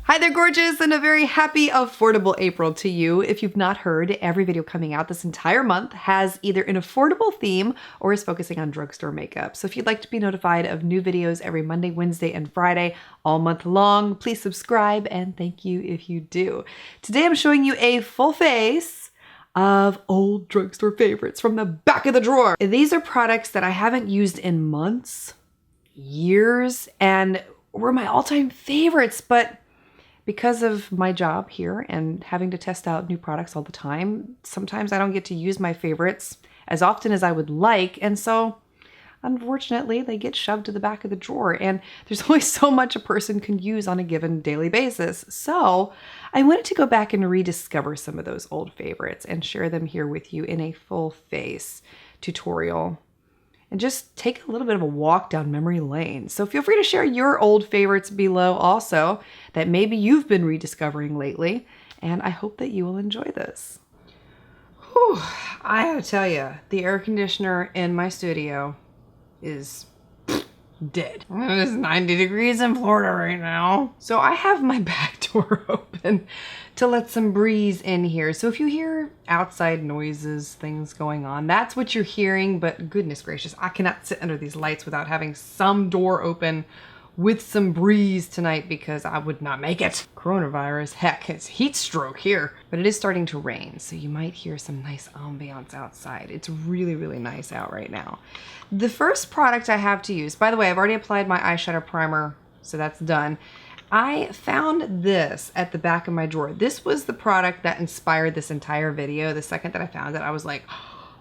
Hi there, gorgeous, and a very happy, affordable April to you. If you've not heard, every video coming out this entire month has either an affordable theme or is focusing on drugstore makeup. So if you'd like to be notified of new videos every Monday, Wednesday, and Friday all month long, please subscribe, and thank you if you do. Today I'm showing you a full face of old drugstore favorites from the back of the drawer. These are products that I haven't used in months, years, and were my all-time favorites, but because of my job here and having to test out new products all the time, sometimes I don't get to use my favorites as often as I would like, and so unfortunately they get shoved to the back of the drawer, and there's only so much a person can use on a given daily basis. So I wanted to go back and rediscover some of those old favorites and share them here with you in a full face tutorial and just take a little bit of a walk down memory lane. So feel free to share your old favorites below also that maybe you've been rediscovering lately, and I hope that you will enjoy this. Whew, I gotta tell you, the air conditioner in my studio is dead. It's 90 degrees in Florida right now. So I have my back door open to let some breeze in here. So if you hear outside noises, things going on, that's what you're hearing, but goodness gracious, I cannot sit under these lights without having some door open with some breeze tonight because I would not make it. Coronavirus, heck, it's heat stroke here. But it is starting to rain, so you might hear some nice ambiance outside. It's really, really nice out right now. The first product I have to use, by the way, I've already applied my eyeshadow primer, so that's done. I found this at the back of my drawer. This was the product that inspired this entire video. The second that I found it, I was like,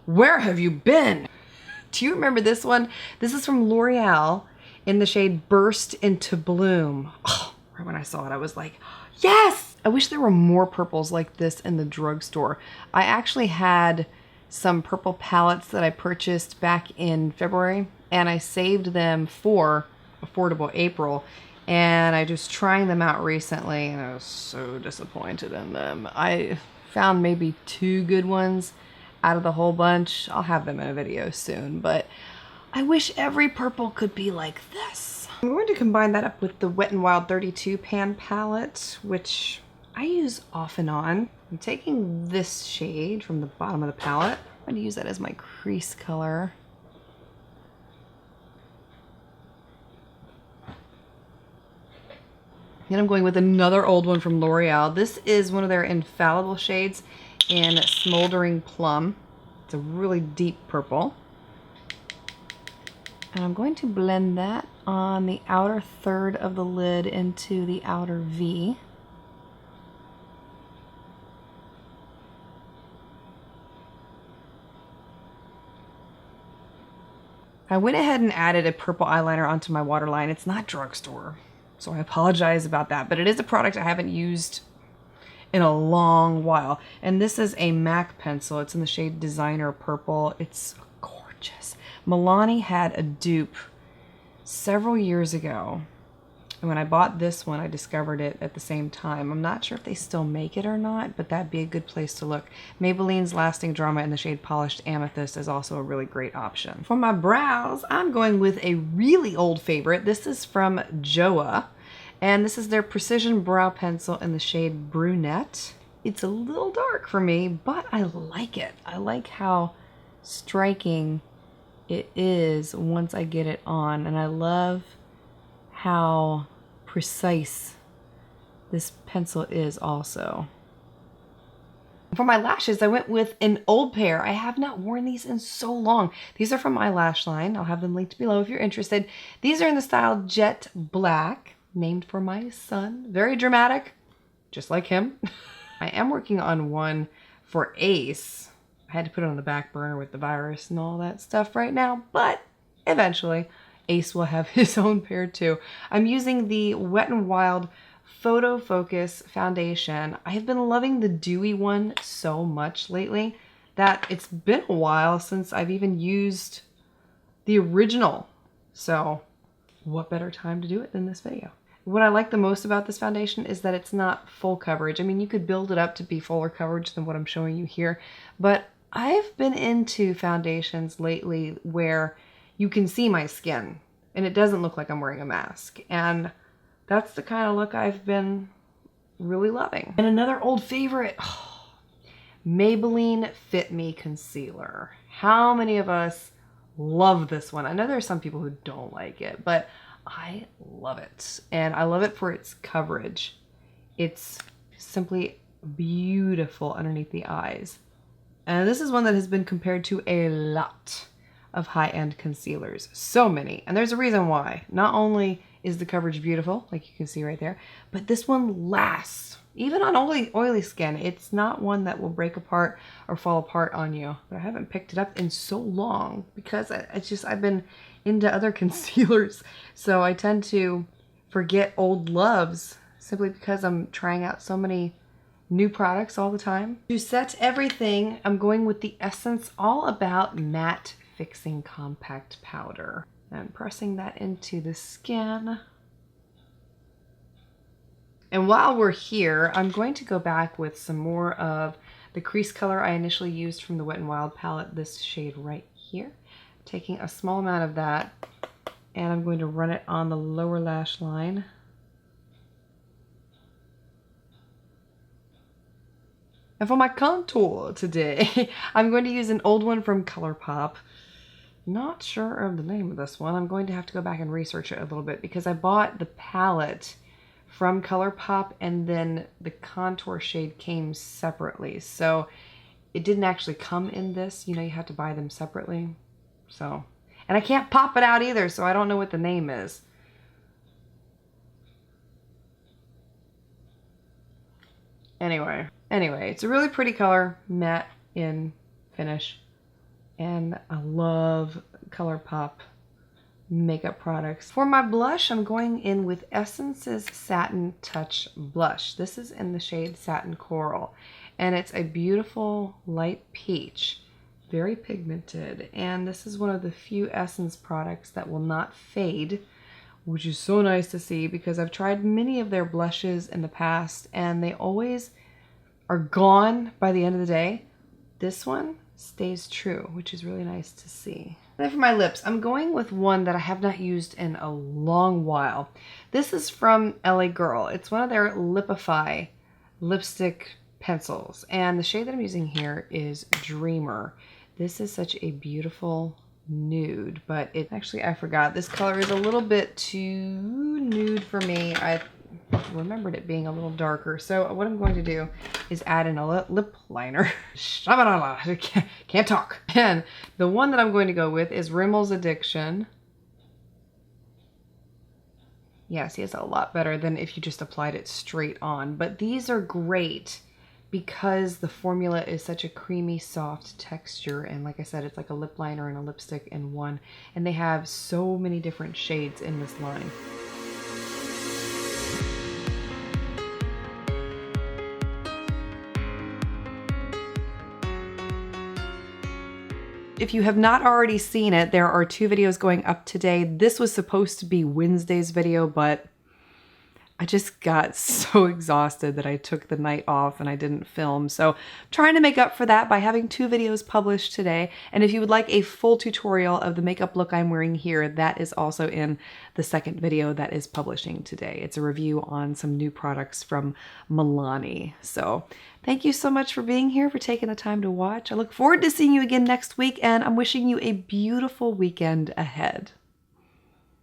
where have you been? Do you remember this one? This is from L'Oreal in the shade Burst into Bloom. Oh, right when I saw it, I was like, yes! I wish there were more purples like this in the drugstore. I actually had some purple palettes that I purchased back in February, and I saved them for affordable April, and I just trying them out recently, and I was so disappointed in them. I found maybe 2 good ones out of the whole bunch. I'll have them in a video soon, but I wish every purple could be like this. I'm going to combine that up with the Wet n Wild 32 pan palette, which I use off and on. I'm taking this shade from the bottom of the palette. I'm going to use that as my crease color. Then I'm going with another old one from L'Oreal. This is one of their infallible shades in Smoldering Plum. It's a really deep purple. And I'm going to blend that on the outer third of the lid into the outer V. I went ahead and added a purple eyeliner onto my waterline. It's not drugstore, so I apologize about that, but it is a product I haven't used in a long while. And this is a MAC pencil. It's in the shade Designer Purple. It's gorgeous. Milani had a dupe several years ago, and when I bought this one, I discovered it at the same time. I'm not sure if they still make it or not, but that'd be a good place to look. Maybelline's Lasting Drama in the shade Polished Amethyst is also a really great option. For my brows, I'm going with a really old favorite. This is from Joah, and this is their Precision Brow Pencil in the shade Brunette. It's a little dark for me, but I like it. I like how striking it is once I get it on, and I love how precise this pencil is also. For my lashes, I went with an old pair. I have not worn these in so long. These are from my lash line. I'll have them linked below if you're interested. These are in the style Jet Black, named for my son. Very dramatic, just like him. I am working on one for Ace. I had to put it on the back burner with the virus and all that stuff right now, but eventually Ace will have his own pair too. I'm using the Wet n Wild Photofocus foundation. I have been loving the dewy one so much lately that it's been a while since I've even used the original. So what better time to do it than this video? What I like the most about this foundation is that it's not full coverage. I mean, you could build it up to be fuller coverage than what I'm showing you here, but I've been into foundations lately where you can see my skin and it doesn't look like I'm wearing a mask. And that's the kind of look I've been really loving. And another old favorite, Maybelline Fit Me Concealer. How many of us love this one? I know there's some people who don't like it, but I love it. And I love it for its coverage. It's simply beautiful underneath the eyes. And this is one that has been compared to a lot of high-end concealers. So many. And there's a reason why. Not only is the coverage beautiful, like you can see right there, but this one lasts. Even on oily skin, it's not one that will break apart or fall apart on you. But I haven't picked it up in so long because I've been into other concealers. So I tend to forget old loves simply because I'm trying out so many new products all the time. To set everything, I'm going with the Essence All About Matte Fixing Compact Powder. I'm pressing that into the skin. And while we're here, I'm going to go back with some more of the crease color I initially used from the Wet n Wild palette, this shade right here. Taking a small amount of that, and I'm going to run it on the lower lash line. And for my contour today, I'm going to use an old one from Colourpop. Not sure of the name of this one. I'm going to have to go back and research it a little bit because I bought the palette from Colourpop and then the contour shade came separately. So it didn't actually come in this. You know, you have to buy them separately. So, and I can't pop it out either, so I don't know what the name is. Anyway, it's a really pretty color, matte in finish. And I love Colourpop makeup products. For my blush, I'm going in with Essence's Satin Touch Blush. This is in the shade Satin Coral, and it's a beautiful light peach, very pigmented, and this is one of the few Essence products that will not fade, which is so nice to see because I've tried many of their blushes in the past and they always are gone by the end of the day. This one stays true, which is really nice to see. And then for my lips, I'm going with one that I have not used in a long while. This is from LA Girl. It's one of their Lipify lipstick pencils. And the shade that I'm using here is Dreamer. This is such a beautiful nude, but I forgot. This color is a little bit too nude for me. I remembered it being a little darker. So what I'm going to do is add in a lip liner. Can't talk. And the one that I'm going to go with is Rimmel's Addiction. Yeah, see, it's a lot better than if you just applied it straight on. But these are great because the formula is such a creamy, soft texture. And like I said, it's like a lip liner and a lipstick in one. And they have so many different shades in this line. If you have not already seen it, there are 2 videos going up today. This was supposed to be Wednesday's video, but I just got so exhausted that I took the night off and I didn't film. So I'm trying to make up for that by having 2 videos published today. And if you would like a full tutorial of the makeup look I'm wearing here, that is also in the second video that is publishing today. It's a review on some new products from Milani. So thank you so much for being here, for taking the time to watch. I look forward to seeing you again next week, and I'm wishing you a beautiful weekend ahead.